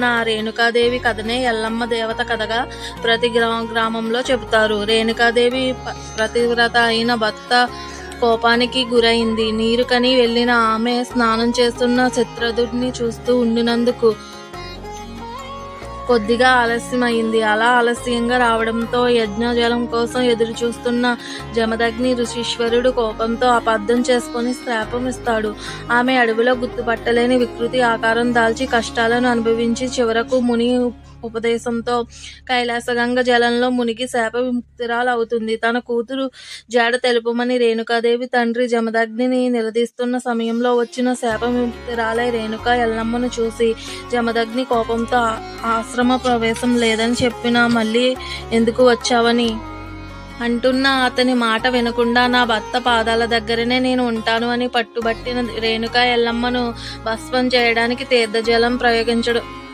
రేణుకాదేవి కథనే ఎల్లమ్మ దేవత కథగా ప్రతి గ్రామంలో చెబుతారు. రేణుకాదేవి పతివ్రత అయిన భర్త కోపానికి గురైంది. నీరుకని వెళ్లిన ఆమె స్నానం చేస్తున్న చిత్రదుడిని చూస్తూ ఉండినందుకు కొద్దిగా ఆలస్యమైంది. అలా ఆలస్యంగా రావడంతో యజ్ఞజలం కోసం ఎదురు చూస్తున్న జమదగ్ని ఋషీశ్వరుడు కోపంతో అపార్థం చేసుకుని శాపం ఇస్తాడు. ఆమె అడవిలో గుర్తుపట్టలేని వికృతి ఆకారం దాల్చి కష్టాలను అనుభవించి చివరకు ముని ఉపదేశంతో కైలాసగంగ జలంలో మునిగి శాప విముక్తురాలు అవుతుంది. తన కూతురు జాడ తెలుపమని రేణుకాదేవి తండ్రి జమదగ్నిని నిలదీస్తున్న సమయంలో వచ్చిన శాప విముక్తురాలై రేణుక ఎల్లమ్మను చూసి జమదగ్ని కోపంతో ఆశ్రమ ప్రవేశం లేదని చెప్పినా మళ్ళీ ఎందుకు వచ్చావని అంటున్న అతని మాట వినకుండా నా భర్త పాదాల దగ్గరనే నేను ఉంటాను అని పట్టుబట్టిన రేణుక ఎల్లమ్మను భస్మం చేయడానికి తీర్థజలం ప్రయోగించడం